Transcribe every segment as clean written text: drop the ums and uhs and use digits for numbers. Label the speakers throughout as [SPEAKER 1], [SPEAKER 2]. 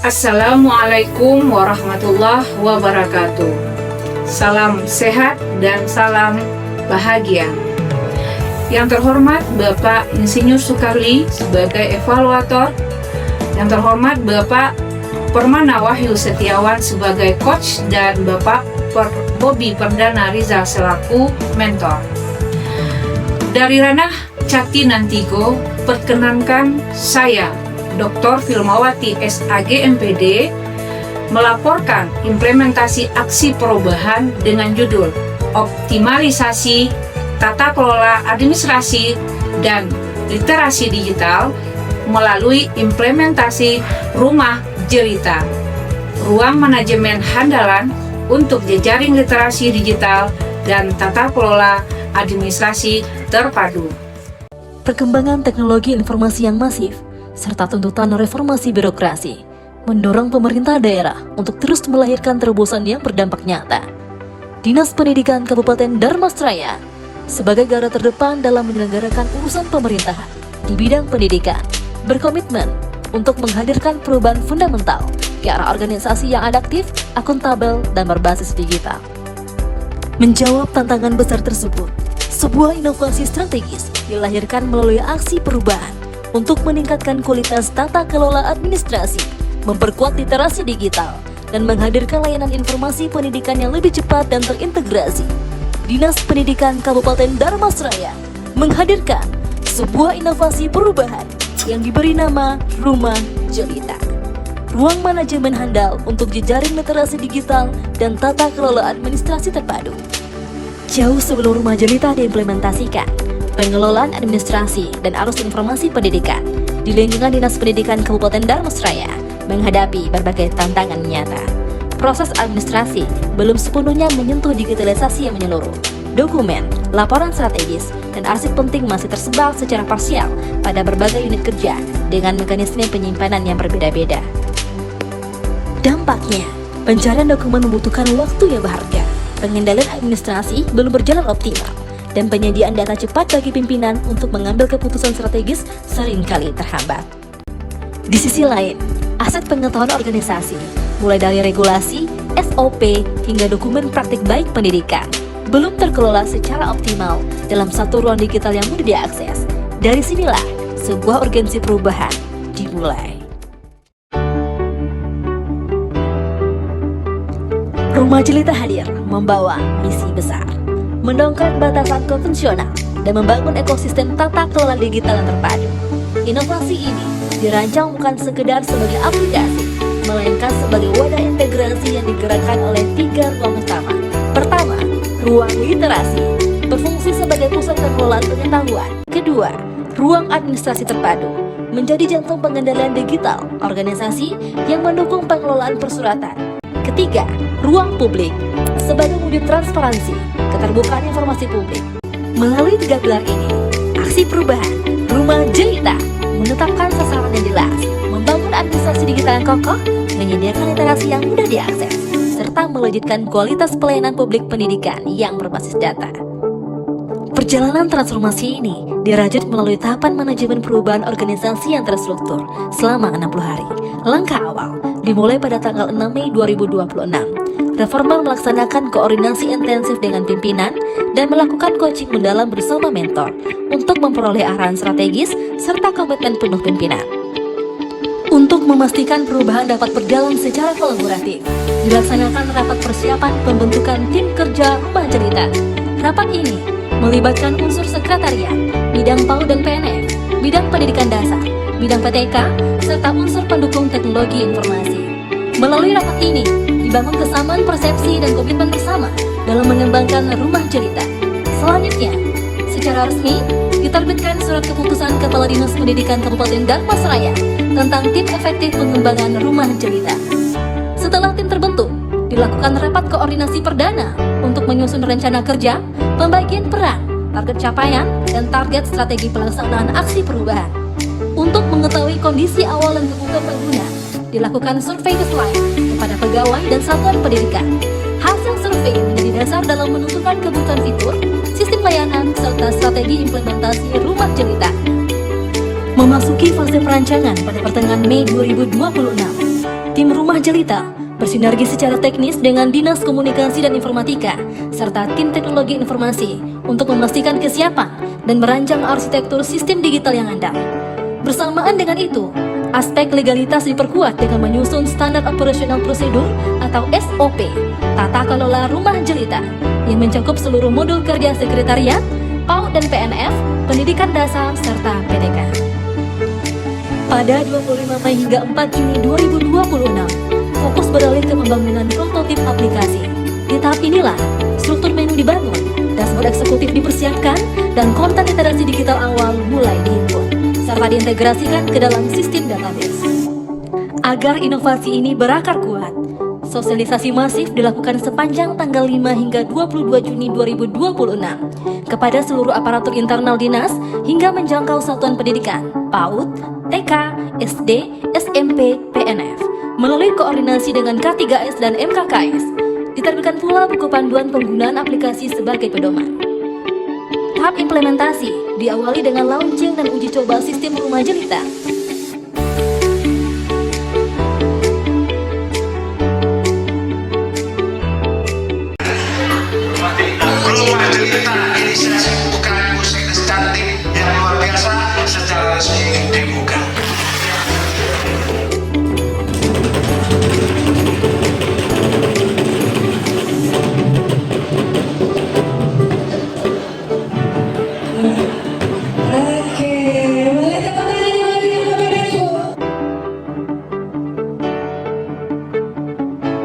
[SPEAKER 1] Assalamualaikum warahmatullahi wabarakatuh. Salam sehat dan salam bahagia. Yang terhormat Bapak Insinyur Soekarli sebagai evaluator, yang terhormat Bapak Permana Wahyu Setiawan sebagai coach, dan Bapak Bobby Perdana Rizal selaku mentor. Dari ranah Cakti Nantigo, perkenankan saya Dr. Filmawati SAG MPD melaporkan implementasi aksi perubahan dengan judul Optimalisasi Tata Kelola Administrasi dan Literasi Digital melalui implementasi Rumah Jelita, ruang manajemen handalan untuk jejaring literasi digital dan tata kelola administrasi terpadu.
[SPEAKER 2] Perkembangan teknologi informasi yang masif serta tuntutan reformasi birokrasi mendorong pemerintah daerah untuk terus melahirkan terobosan yang berdampak nyata. Dinas Pendidikan Kabupaten Dharmasraya sebagai garda terdepan dalam menyelenggarakan urusan pemerintahan di bidang pendidikan berkomitmen untuk menghadirkan perubahan fundamental ke arah organisasi yang adaptif, akuntabel, dan berbasis digital. Menjawab tantangan besar tersebut, sebuah inovasi strategis dilahirkan melalui aksi perubahan untuk meningkatkan kualitas tata kelola administrasi, memperkuat literasi digital, dan menghadirkan layanan informasi pendidikan yang lebih cepat dan terintegrasi. Dinas Pendidikan Kabupaten Dharmasraya menghadirkan sebuah inovasi perubahan yang diberi nama Rumah Jelita, ruang manajemen handal untuk jejaring literasi digital dan tata kelola administrasi terpadu. Jauh sebelum Rumah Jelita diimplementasikan, pengelolaan administrasi dan arus informasi pendidikan di lingkungan Dinas Pendidikan Kabupaten Dharmasraya menghadapi berbagai tantangan nyata. Proses administrasi belum sepenuhnya menyentuh digitalisasi yang menyeluruh. Dokumen, laporan strategis, dan arsip penting masih tersebar secara parsial pada berbagai unit kerja dengan mekanisme penyimpanan yang berbeda-beda. Dampaknya, pencarian dokumen membutuhkan waktu yang berharga, pengendalian administrasi belum berjalan optimal, dan penyediaan data cepat bagi pimpinan untuk mengambil keputusan strategis seringkali terhambat. Di sisi lain, aset pengetahuan organisasi, mulai dari regulasi, SOP, hingga dokumen praktik baik pendidikan, belum terkelola secara optimal dalam satu ruang digital yang mudah diakses. Dari sinilah sebuah urgensi perubahan dimulai. Rumah Jelita hadir membawa misi besar, mendongkrak batasan konvensional dan membangun ekosistem tata kelola digital yang terpadu. Inovasi ini dirancang bukan sekedar sebagai aplikasi, melainkan sebagai wadah integrasi yang digerakkan oleh 3 ruang utama. Pertama, ruang literasi, berfungsi sebagai pusat pengelolaan pengetahuan. Kedua, ruang administrasi terpadu, menjadi jantung pengendalian digital organisasi yang mendukung pengelolaan persuratan. Ketiga, ruang publik, sebagai wujud transparansi, keterbukaan informasi publik. Melalui 3 pilar ini, aksi perubahan Rumah Jelita menetapkan sasaran yang jelas, membangun administrasi digital yang kokoh, menyediakan literasi yang mudah diakses, serta melejitkan kualitas pelayanan publik pendidikan yang berbasis data. Perjalanan transformasi ini dirajut melalui tahapan manajemen perubahan organisasi yang terstruktur selama 60 hari. Langkah awal dimulai pada tanggal 6 Mei 2026. Reformer melaksanakan koordinasi intensif dengan pimpinan dan melakukan coaching mendalam bersama mentor untuk memperoleh arahan strategis serta komitmen penuh pimpinan. Untuk memastikan perubahan dapat berjalan secara kolaboratif, dilaksanakan rapat persiapan pembentukan tim kerja Rumah Jelita. Rapat ini melibatkan unsur sekretariat, bidang PAUD dan PNF, bidang pendidikan dasar, bidang PTK, serta unsur pendukung teknologi informasi. Melalui rapat ini, dibangun kesamaan persepsi dan komitmen bersama dalam mengembangkan Rumah Jelita. Selanjutnya, secara resmi, diterbitkan surat keputusan Kepala Dinas Pendidikan Kabupaten Dharmasraya tentang tim efektif pengembangan Rumah Jelita. Setelah tim terbentuk, dilakukan rapat koordinasi perdana untuk menyusun rencana kerja, pembagian peran, target capaian, dan target strategi pelaksanaan aksi perubahan. Untuk mengetahui kondisi awal dan kebutuhan pengguna, dilakukan survei baseline kepada pegawai dan satuan pendidikan. Hasil survei menjadi dasar dalam menentukan kebutuhan fitur, sistem layanan, serta strategi implementasi Rumah Jelita. Memasuki fase perancangan pada pertengahan Mei 2026, tim Rumah Jelita bersinergi secara teknis dengan Dinas Komunikasi dan Informatika serta tim teknologi informasi untuk memastikan kesiapan dan merancang arsitektur sistem digital yang andal. Bersamaan dengan itu, aspek legalitas diperkuat dengan menyusun standar operasional prosedur atau SOP tata kelola Rumah Jelita yang mencakup seluruh modul kerja sekretariat, PAUD dan PNF, pendidikan dasar, serta PDK. Pada 25 Mei hingga 4 Juni 2026, fokus beralih ke pembangunan prototip aplikasi. Di tahap inilah, struktur menu dibangun, dashboard eksekutif dipersiapkan, dan konten literasi digital awal mulai dihimpun, serta diintegrasikan ke dalam sistem database. Agar inovasi ini berakar kuat, sosialisasi masif dilakukan sepanjang tanggal 5 hingga 22 Juni 2026 kepada seluruh aparatur internal dinas hingga menjangkau satuan pendidikan, PAUD, TK, SD, SMP, PNF, melalui koordinasi dengan K3S dan MKKS. Diterbitkan pula buku panduan penggunaan aplikasi sebagai pedoman. Tahap implementasi diawali dengan launching dan uji coba sistem Rumah Jelita.
[SPEAKER 3] Rumah Jelita inisiasi bukan musik cantik yang luar biasa secara resmi dibuka.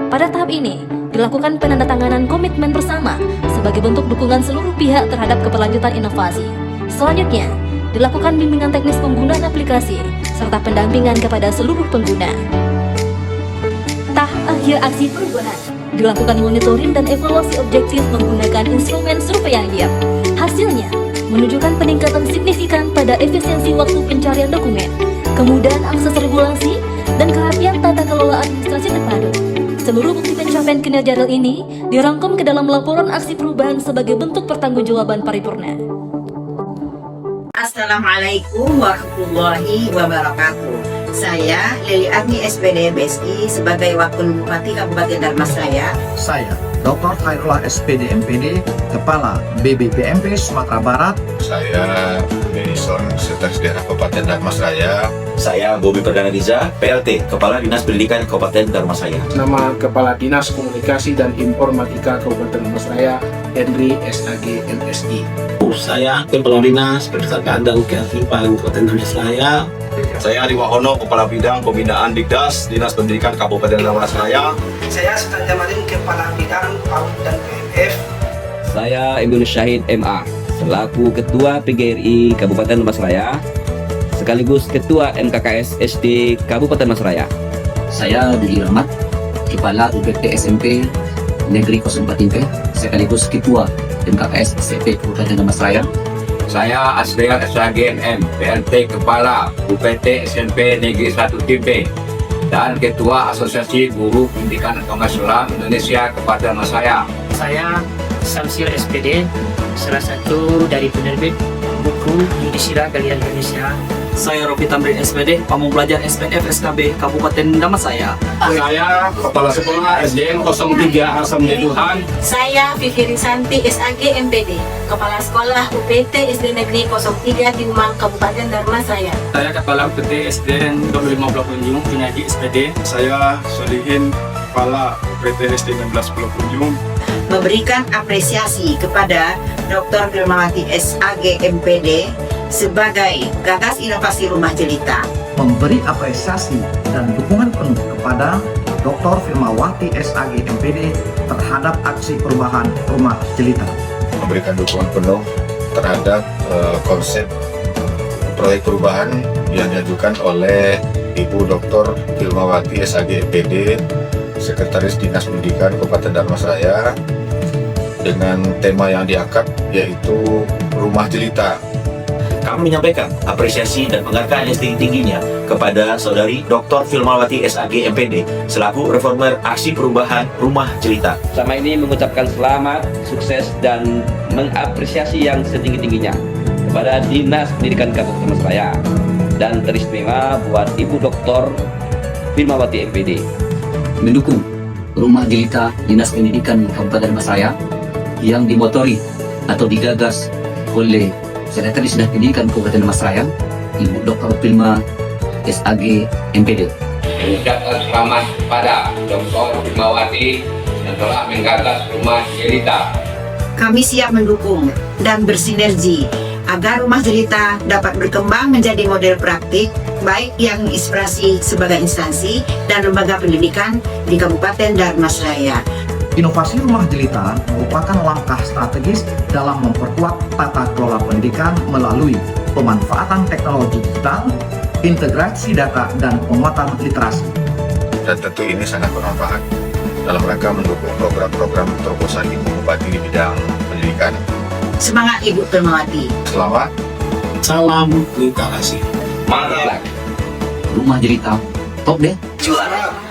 [SPEAKER 2] Pada tahap ini, dilakukan penandatanganan komitmen bersama sebagai bentuk dukungan seluruh pihak terhadap keberlanjutan inovasi. Selanjutnya, dilakukan bimbingan teknis penggunaan aplikasi serta pendampingan kepada seluruh pengguna. Tahap akhir aksi perubahan, dilakukan monitoring dan evaluasi objektif menggunakan instrumen survei akhir. Hasilnya, menunjukkan peningkatan signifikan pada efisiensi waktu pencarian dokumen, kemudahan akses regulasi, dan kerapian tata kelola administrasi terpadu. Seluruh bukti pencapaian kinerja real ini dirangkum ke dalam laporan aksi perubahan sebagai bentuk pertanggungjawaban paripurna.
[SPEAKER 4] Assalamualaikum warahmatullahi wabarakatuh. Saya Lili Agni SPD BSI sebagai Wakil Bupati Kabupaten Dharmasraya.
[SPEAKER 5] Saya Dr. Khairullah SPD MPD, Kepala BBPMP Sumatera Barat.
[SPEAKER 6] Saya Denison, Sekretaris Daerah Kabupaten Dharmasraya.
[SPEAKER 7] Saya Bobi Perdana Riza, PLT, Kepala Dinas Pendidikan Kabupaten Dharmasraya.
[SPEAKER 8] Nama Kepala Dinas Komunikasi dan Informatika Kabupaten Dharmasraya, Henry SAG MSI.
[SPEAKER 9] Saya Kepala Dinas Perpustakaan dan Kearifan Kabupaten Dharmasraya.
[SPEAKER 6] Saya Ari Wahono, Kepala Bidang Pembinaan Dikdas, Dinas Pendidikan Kabupaten Dharmasraya.
[SPEAKER 10] Saya Sultan Jamalin, Kepala Bidang PAUD dan PNF.
[SPEAKER 11] Saya Ibnu Syahid MA, selaku Ketua PGRI Kabupaten Dharmasraya, sekaligus Ketua MKKS SD Kabupaten Dharmasraya.
[SPEAKER 12] Saya Didi Rahmat, Kepala UPT SMP Negeri 04 Timpe, sekaligus Ketua MKKS SMP Kabupaten Dharmasraya.
[SPEAKER 13] Saya Asriel SAGMM, PLT Kepala UPT SMP Negeri 1 Timpe dan Ketua Asosiasi Guru Pendidikan Agama Islam Indonesia Kabupaten Dharmasraya.
[SPEAKER 14] Saya Samsil SPD, salah satu dari penerbit buku Yudhistira Kalian Indonesia.
[SPEAKER 15] Saya Rofi Tamrin SPD, Pamong Belajar SPNF SKB Kabupaten Dharmasraya.
[SPEAKER 13] Saya Kepala Sekolah SDN 03 Asam Tuhan.
[SPEAKER 16] Saya Vivi Risanti SAG MPD, Kepala Sekolah UPT SD Negeri 03 Tiumang Kabupaten Dharmasraya.
[SPEAKER 17] Saya Kepala UPT SDN 25 Pulau Punjung, Junaidi SPD.
[SPEAKER 6] Saya Solihin, Kepala UPT SD 16 Pulau Punjung.
[SPEAKER 4] Memberikan apresiasi kepada Dr. Firmawati SAG MPD sebagai gagas inovasi Rumah Jelita.
[SPEAKER 5] Memberi apresiasi dan dukungan penuh kepada Dr. Firmawati SAG MPD terhadap aksi perubahan Rumah Jelita.
[SPEAKER 6] Memberikan dukungan penuh terhadap konsep proyek perubahan yang diajukan oleh Ibu Dr. Firmawati SAG MPD, Sekretaris Dinas Pendidikan Kabupaten Dharmasraya, dengan tema yang diangkat yaitu Rumah Jelita.
[SPEAKER 7] Kami menyampaikan apresiasi dan penghargaan yang setinggi-tingginya kepada Saudari Dr. Firmawati SAG MPD selaku reformer aksi perubahan Rumah Jelita.
[SPEAKER 11] Sama ini mengucapkan selamat, sukses, dan mengapresiasi yang setinggi-tingginya kepada Dinas Pendidikan Kabupaten Dharmasraya dan teristimewa buat Ibu Dr. Firmawati MPD.
[SPEAKER 12] mendukung Rumah Jelita Dinas Pendidikan Kabupaten Masraya yang dimotori atau digagas oleh Sekretaris Dinas Pendidikan Kabupaten Masraya, Ibu Dr. Filma SAG MPD.
[SPEAKER 13] Mengucapkan selamat kepada Dr. Filmawati yang telah menggagas Rumah Jelita.
[SPEAKER 4] Kami siap mendukung dan bersinergi agar Rumah Jelita dapat berkembang menjadi model praktik baik yang inspirasi sebagai instansi dan lembaga pendidikan di Kabupaten Dharmasraya.
[SPEAKER 5] Inovasi Rumah Jelita merupakan langkah strategis dalam memperkuat tata kelola pendidikan melalui pemanfaatan teknologi digital, integrasi data, dan penguatan literasi.
[SPEAKER 6] Dan tentu ini sangat bermanfaat dalam rangka mendukung program-program terobosan Ibu Bupati di bidang pendidikan.
[SPEAKER 4] Semangat Ibu Filmawati.
[SPEAKER 6] Selamat.
[SPEAKER 9] Salam literasi.
[SPEAKER 13] Mantap.
[SPEAKER 12] Rumah Jelita top deh.
[SPEAKER 10] Juara.